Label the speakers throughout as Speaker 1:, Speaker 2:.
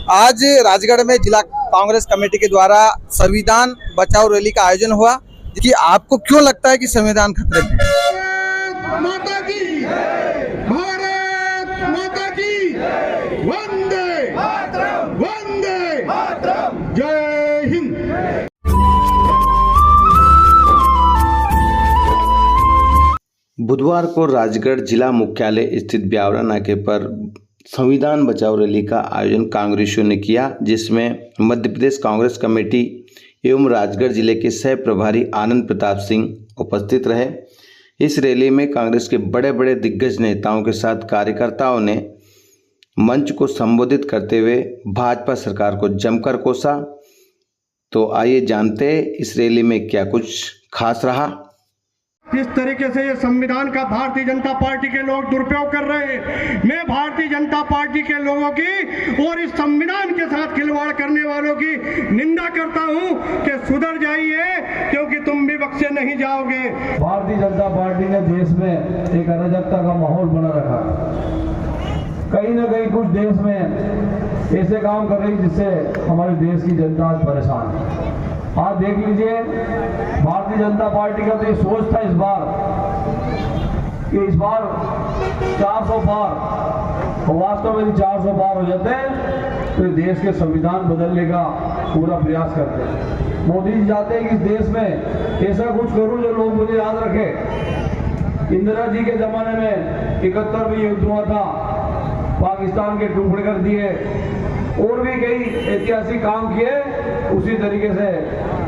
Speaker 1: आज राजगढ़ में जिला कांग्रेस कमेटी के द्वारा संविधान बचाओ रैली का आयोजन हुआ। कि आपको क्यों लगता है कि संविधान खतरे में है?
Speaker 2: माता की भारत माता की वंदे वंदे जय हिंद।
Speaker 3: बुधवार को राजगढ़ जिला मुख्यालय स्थित ब्यावरा नाके पर संविधान बचाओ रैली का आयोजन कांग्रेसियों ने किया, जिसमें मध्य प्रदेश कांग्रेस कमेटी एवं राजगढ़ जिले के सह प्रभारी आनंद प्रताप सिंह उपस्थित रहे। इस रैली में कांग्रेस के बड़े बड़े दिग्गज नेताओं के साथ कार्यकर्ताओं ने मंच को संबोधित करते हुए भाजपा सरकार को जमकर कोसा। तो आइए जानते हैं इस रैली में क्या कुछ खास रहा।
Speaker 2: किस तरीके से ये संविधान का भारतीय जनता पार्टी के लोग दुरुपयोग कर रहे हैं। मैं भारतीय जनता पार्टी के लोगों की और इस संविधान के साथ खिलवाड़ करने वालों की निंदा करता हूं कि सुधर जाइए, क्योंकि तुम भी बख्शे नहीं जाओगे।
Speaker 4: भारतीय जनता पार्टी ने देश में एक अराजकता का माहौल बना रखा। कहीं ना कहीं कुछ देश में ऐसे काम कर रही जिससे हमारे देश की जनता आज परेशान है। आज देख लीजिए, भारतीय जनता पार्टी का तो ये सोच था इस बार कि इस बार 400 पार, और वास्तव में 400 पार हो जाते हैं तो देश के संविधान बदलने का पूरा प्रयास करते हैं। मोदी जी चाहते हैं कि इस देश में ऐसा कुछ करूं जो लोग मुझे याद रखें। इंदिरा जी के जमाने में 71 में युद्ध हुआ था, पाकिस्तान के टुकड़े कर दिए, और भी कई ऐतिहासिक काम किए। उसी तरीके से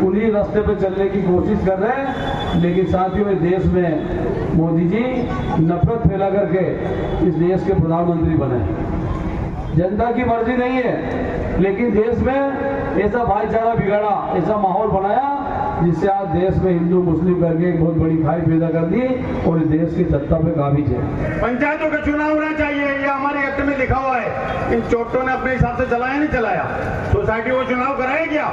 Speaker 4: उन्हीं रास्ते पे चलने की कोशिश कर रहे हैं। लेकिन साथियों, इस देश में मोदी जी नफरत फैला करके इस देश के प्रधानमंत्री बने। जनता की मर्जी नहीं है, लेकिन देश में ऐसा भाईचारा बिगाड़ा, ऐसा माहौल बनाया जिससे आज देश में हिंदू मुस्लिम करके एक बहुत बड़ी खाई पैदा कर दी और इस देश की सत्ता पे काबिज है।
Speaker 2: पंचायतों का चुनाव होना चाहिए, ये हमारे एक्ट में लिखा हुआ है। इन चोटों ने अपने हिसाब से चलाया नहीं चलाया। सोसाइटी को चुनाव कराया क्या?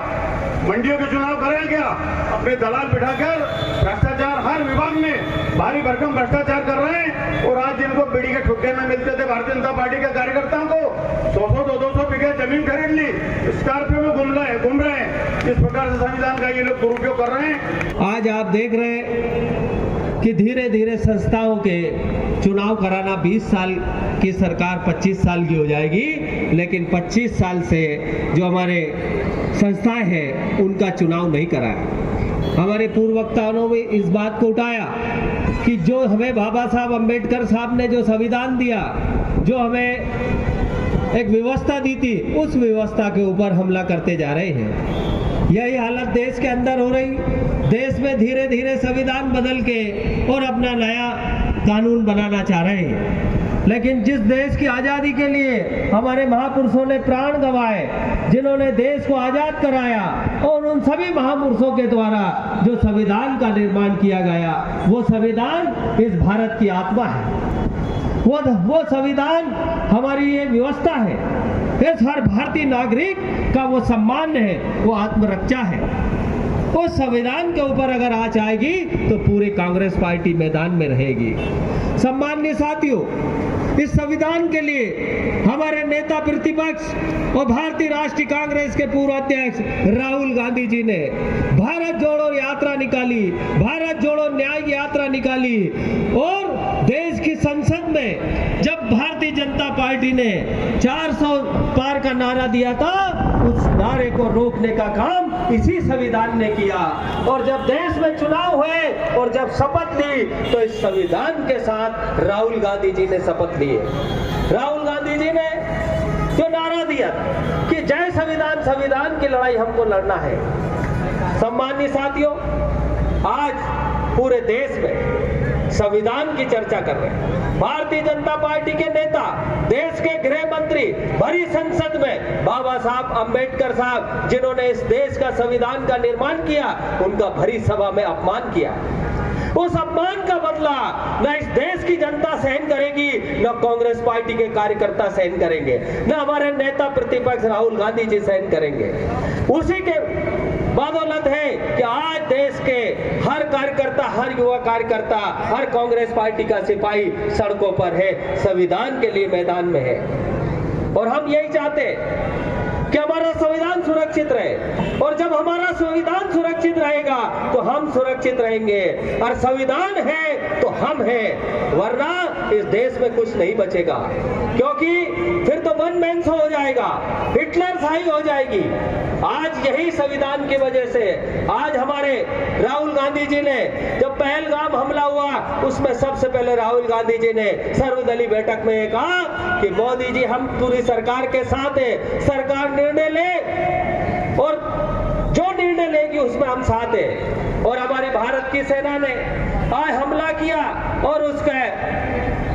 Speaker 2: मंडियों के चुनाव कराया क्या? अपने दलाल बिठाकर भ्रष्टाचार हर विभाग में भारी भरकम भ्रष्टाचार कर रहे हैं। और आज जिनको बीड़ी के ठुक्के में मिलते थे भारतीय जनता पार्टी के कार्यकर्ताओं को 100-200 बीघे जमीन खरीद ली, स्कॉर्पियो में घूम रहे हैं। इस प्रकार से संविधान का ये लोग दुरुपयोग कर रहे हैं।
Speaker 5: आज आप देख रहे हैं कि धीरे धीरे संस्थाओं के चुनाव कराना 20 साल की सरकार 25 साल की हो जाएगी, लेकिन 25 साल से जो हमारे संस्थाएं हैं उनका चुनाव नहीं कराया। हमारे पूर्व वक्ताओं ने इस बात को उठाया कि जो हमें बाबा साहब अम्बेडकर साहब ने जो संविधान दिया, जो हमें एक व्यवस्था दी थी, उस व्यवस्था के ऊपर हमला करते जा रहे हैं। यही हालत देश के अंदर हो रही। देश में धीरे धीरे संविधान बदल के और अपना नया कानून बनाना चाह रहे हैं। लेकिन जिस देश की आज़ादी के लिए हमारे महापुरुषों ने प्राण गंवाए, जिन्होंने देश को आज़ाद कराया, और उन सभी महापुरुषों के द्वारा जो संविधान का निर्माण किया गया, वो संविधान इस भारत की आत्मा है। वो संविधान हमारी ये व्यवस्था है। इस हर भारतीय नागरिक का वो सम्मान है, वो आत्मरक्षा है। उस संविधान के ऊपर अगर आँच आएगी तो पूरी कांग्रेस पार्टी मैदान में रहेगी। सम्माननीय साथियों, इस संविधान के लिए हमारे नेता प्रतिपक्ष और भारतीय राष्ट्रीय कांग्रेस के पूर्व अध्यक्ष राहुल गांधी जी ने भारत जोड़ो यात्रा निकाली, भारत जोड़ो न्याय यात्रा निकाली। और देश की संसद में जब भारतीय जनता पार्टी ने 400 पार का नारा दिया था, उस नारे को रोकने का काम इसी संविधान ने किया। और जब देश में चुनाव हुए और जब शपथ ली, तो इस संविधान के साथ राहुल गांधी जी ने शपथ ली। राहुल गांधी जी ने जो नारा दिया कि जय संविधान, संविधान की लड़ाई हमको लड़ना है। सम्माननीय साथियों, आज पूरे देश में संविधान की चर्चा कर रहे हैं। भारतीय जनता पार्टी के नेता, देश के गृह मंत्री भरी संसद में बाबा साहब अम्बेडकर साहब, जिन्होंने इस देश का संविधान का निर्माण किया, उनका भरी सभा में अपमान किया। उस अपमान का बदला न इस देश की जनता सहन करेगी, न कांग्रेस पार्टी के कार्यकर्ता सहन करेंगे, न हमारे नेता प्रतिपक्ष राहुल गांधी जी सहन करेंगे। उसी के बदौलत है कि आज देश के हर कार्यकर्ता, हर युवा कार्यकर्ता, हर कांग्रेस पार्टी का सिपाही सड़कों पर है, संविधान के लिए मैदान में है। और हम यही चाहते हैं सुरक्षित रहे। और जब हमारा संविधान सुरक्षित रहेगा तो हम सुरक्षित रहेंगे, और संविधान है तो हम हैं, वरना इस देश में कुछ नहीं बचेगा, क्योंकि फिर तो वन मैन शो हो जाएगा, हिटलर शाही हो जाएगी। आज यही संविधान की वजह से आज हमारे राहुल गांधी जी ने जब पहलगाम हमला हुआ, उसमें सबसे पहले राहुल गांधी जी ने सर्वदलीय बैठक में कहा कि मोदी जी हम पूरी सरकार के साथ है, सरकार निर्णय ले और जो निर्णय लेगी उसमें हम साथ हैं। और हमारे भारत की सेना ने आज हमला किया और उसके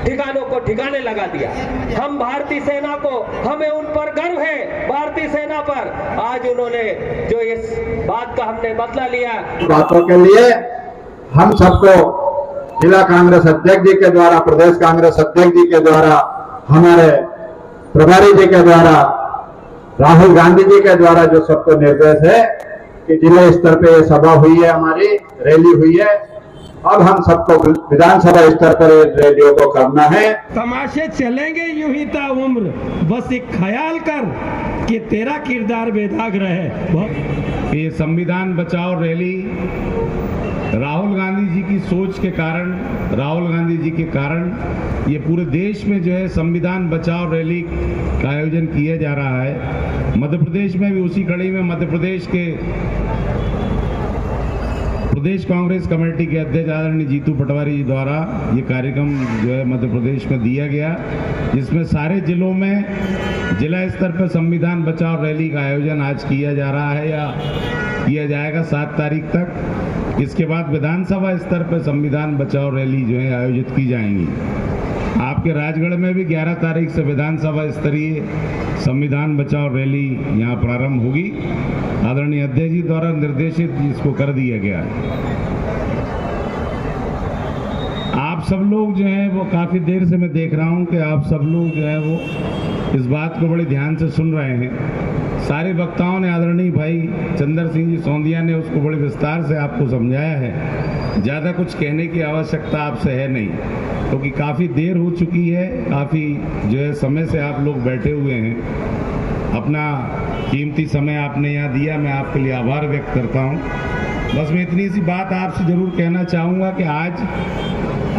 Speaker 5: ठिकानों को ठिकाने लगा दिया। हम भारतीय सेना को, हमें उन पर गर्व है, भारतीय सेना पर। आज उन्होंने जो इस बात का हमने बदला लिया,
Speaker 6: बातों के लिए हम सबको जिला कांग्रेस अध्यक्ष जी के द्वारा, प्रदेश कांग्रेस अध्यक्ष जी के द्वारा, हमारे प्रभारी जी के द्वारा, राहुल गांधी जी के द्वारा जो सबको निर्देश है कि जिले स्तर पे ये सभा हुई है, हमारी रैली हुई है, अब हम सबको विधानसभा स्तर पर रैलियों को करना है।
Speaker 7: तमाशे चलेंगे यूं ही ता उम्र, बस एक ख्याल कर कि तेरा किरदार बेदाग रहे।
Speaker 8: ये संविधान बचाओ रैली राहुल गांधी जी की सोच के कारण, राहुल गांधी जी के कारण ये पूरे देश में जो है संविधान बचाओ रैली का आयोजन किया जा रहा है। मध्य प्रदेश में भी उसी कड़ी में मध्य प्रदेश के प्रदेश कांग्रेस कमेटी के अध्यक्ष आदरणीय जीतू पटवारी जी द्वारा ये कार्यक्रम जो है मध्य प्रदेश में दिया गया, जिसमें सारे जिलों में जिला स्तर पर संविधान बचाओ रैली का आयोजन आज किया जा रहा है या किया जाएगा 7 तारीख तक। इसके बाद विधानसभा स्तर पर संविधान बचाओ रैली जो है आयोजित की जाएंगी। आपके राजगढ़ में भी 11 तारीख से विधानसभा स्तरीय संविधान बचाओ रैली यहाँ प्रारंभ होगी। आदरणीय अध्यक्ष जी द्वारा निर्देशित इसको कर दिया गया है। आप सब लोग जो हैं वो काफ़ी देर से मैं देख रहा हूँ कि आप सब लोग जो है वो इस बात को बड़े ध्यान से सुन रहे हैं। सारे वक्ताओं ने, आदरणीय भाई चंद्र सिंह जी सौंदिया ने उसको बड़े विस्तार से आपको समझाया है। ज़्यादा कुछ कहने की आवश्यकता आपसे है नहीं, क्योंकि काफ़ी देर हो चुकी है, काफ़ी जो है समय से आप लोग बैठे हुए हैं। अपना कीमती समय आपने यहाँ दिया, मैं आपके लिए आभार व्यक्त करता हूँ। बस मैं इतनी सी बात आपसे ज़रूर कहना चाहूँगा कि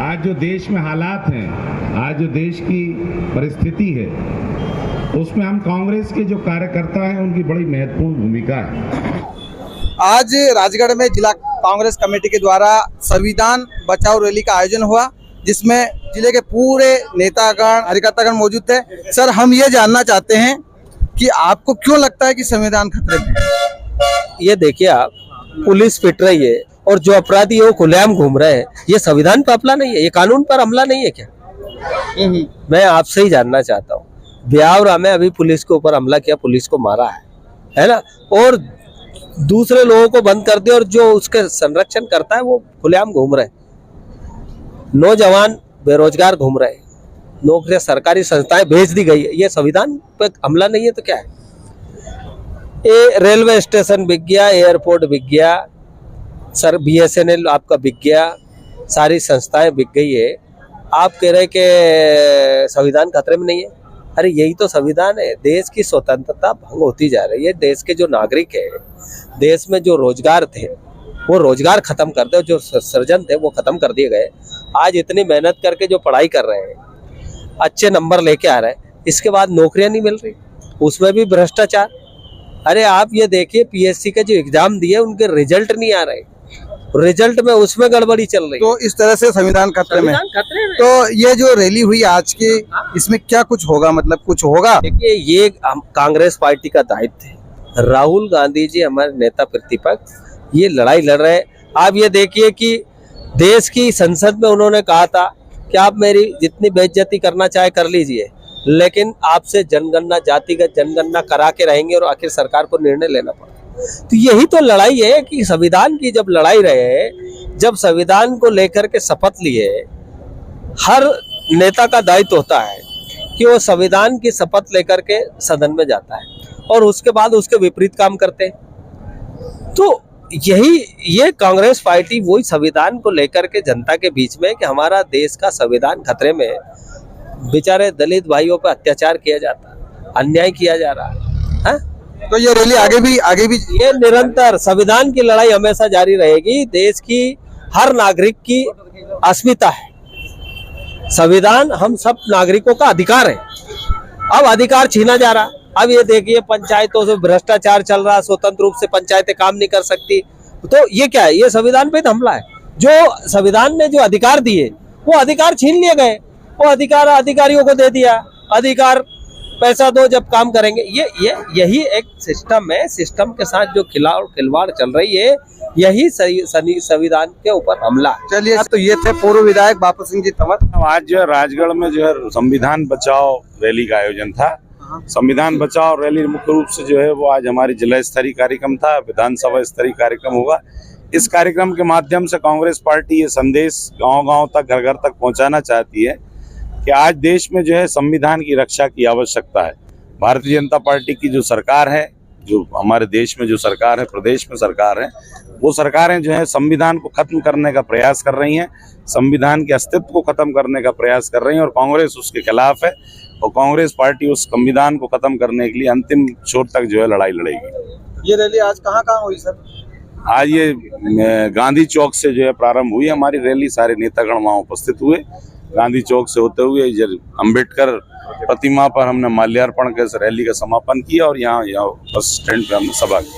Speaker 8: आज जो देश में हालात हैं, आज जो देश की परिस्थिति है, उसमें हम कांग्रेस के जो कार्यकर्ता हैं उनकी बड़ी महत्वपूर्ण भूमिका है।
Speaker 1: आज राजगढ़ में जिला कांग्रेस कमेटी के द्वारा संविधान बचाओ रैली का आयोजन हुआ, जिसमें जिले के पूरे नेतागण, कार्यकर्तागण मौजूद थे। सर, हम ये जानना चाहते हैं कि आपको क्यों लगता है कि संविधान खतरे में है?
Speaker 9: ये देखिए, आप पुलिस पिट रही है और जो अपराधी है वो खुलेआम घूम रहे हैं, ये संविधान पर हमला नहीं है, ये कानून पर हमला नहीं है क्या? मैं आपसे ही जानना चाहता हूँ। ब्यावरा में अभी पुलिस के ऊपर हमला किया, पुलिस को मारा है ना, और दूसरे लोगों को बंद कर दिया और जो उसके संरक्षण करता है वो खुलेआम घूम रहे। नौजवान बेरोजगार घूम रहे, नौकरियां सरकारी संस्थाएं भेज दी गई है, ये संविधान पे हमला नहीं है तो क्या है? ये रेलवे स्टेशन बिक गया, एयरपोर्ट बिक गया, सर BSNL आपका बिक गया, सारी संस्थाएं बिक गई है। आप कह रहे कि संविधान खतरे में नहीं है? अरे यही तो संविधान है। देश की स्वतंत्रता भंग होती जा रही है। देश के जो नागरिक है, देश में जो रोजगार थे वो रोजगार खत्म कर दे, जो सृजन थे वो खत्म कर दिए गए। आज इतनी मेहनत करके जो पढ़ाई कर रहे हैं, अच्छे नंबर लेके आ रहे हैं, इसके बाद नौकरियां नहीं मिल रही, उसमें भी भ्रष्टाचार। अरे आप ये देखिए, PSC के जो एग्जाम दिए उनके रिजल्ट नहीं आ रहे, रिजल्ट में उसमें गड़बड़ी चल रही।
Speaker 1: तो इस तरह से संविधान खतरे में। तो ये जो रैली हुई आज की, इसमें क्या कुछ होगा, मतलब कुछ होगा?
Speaker 9: देखिए, ये कांग्रेस पार्टी का दायित्व है। राहुल गांधी जी हमारे नेता प्रतिपक्ष ये लड़ाई लड़ रहे हैं। आप ये देखिए कि देश की संसद में उन्होंने कहा था कि आप मेरी जितनी बेइज्जती करना चाहे कर लीजिए, लेकिन आपसे जनगणना, जातिगत जनगणना करा के रहेंगे और आखिर सरकार को निर्णय लेना पड़ा। तो यही तो लड़ाई है कि संविधान की जब लड़ाई रहे, जब संविधान को लेकर के शपथ लिए, हर नेता का दायित्व होता है कि वो संविधान की शपथ लेकर के सदन में जाता है और उसके बाद उसके विपरीत काम करते हैं। तो ये कांग्रेस पार्टी वही संविधान को लेकर के जनता के बीच में कि हमारा देश का संविधान खतरे में है, बेचारे दलित भाइयों पर अत्याचार किया जाता है, अन्याय किया जा रहा है।
Speaker 1: तो ये रैली आगे भी
Speaker 9: ये निरंतर संविधान की लड़ाई हमेशा जारी रहेगी। देश की हर नागरिक की अस्मिता है। संविधान हम सब नागरिकों का अधिकार है। अब अधिकार छीना जा रहा। अब ये देखिए पंचायतों से भ्रष्टाचार चल रहा, स्वतंत्र रूप से पंचायतें काम नहीं कर सकती। तो ये क्या है? ये संविधान पे हमला है। जो संविधान ने जो अधिकार दिए वो अधिकार छीन लिए गए। वो अधिकार अधिकारियों को दे दिया। अधिकार पैसा दो जब काम करेंगे। यही एक सिस्टम है। सिस्टम के साथ जो खिलवाड़ चल रही है, यही संविधान के ऊपर हमला।
Speaker 1: चलिए, तो ये थे पूर्व विधायक बापू सिंह जी तंवर।
Speaker 10: आज जो है राजगढ़ में जो है संविधान बचाओ रैली का आयोजन था। संविधान बचाओ रैली मुख्य रूप से जो है वो आज हमारी जिला स्तरीय कार्यक्रम था, विधानसभा स्तरीय कार्यक्रम होगा। इस कार्यक्रम के माध्यम से कांग्रेस पार्टी ये संदेश गांव-गांव तक, घर-घर तक पहुंचाना चाहती है कि आज देश में जो है संविधान की रक्षा की आवश्यकता है। भारतीय जनता पार्टी की जो सरकार है, जो हमारे देश में जो सरकार है, प्रदेश में सरकार है, वो सरकारें जो है संविधान को खत्म करने का प्रयास कर रही हैं, संविधान के अस्तित्व को खत्म करने का प्रयास कर रही हैं और कांग्रेस उसके खिलाफ है। और कांग्रेस पार्टी उस संविधान को खत्म करने के लिए अंतिम छोर तक जो है लड़ाई लड़ेगी।
Speaker 1: ये रैली आज कहाँ हुई सर?
Speaker 10: आज ये गांधी चौक से जो है प्रारंभ हुई हमारी रैली। सारे नेतागण वहाँ उपस्थित हुए। गांधी चौक से होते हुए अम्बेडकर प्रतिमा पर हमने माल्यार्पण कर रैली का समापन किया और यहाँ बस स्टैंड पे हमने सभा की।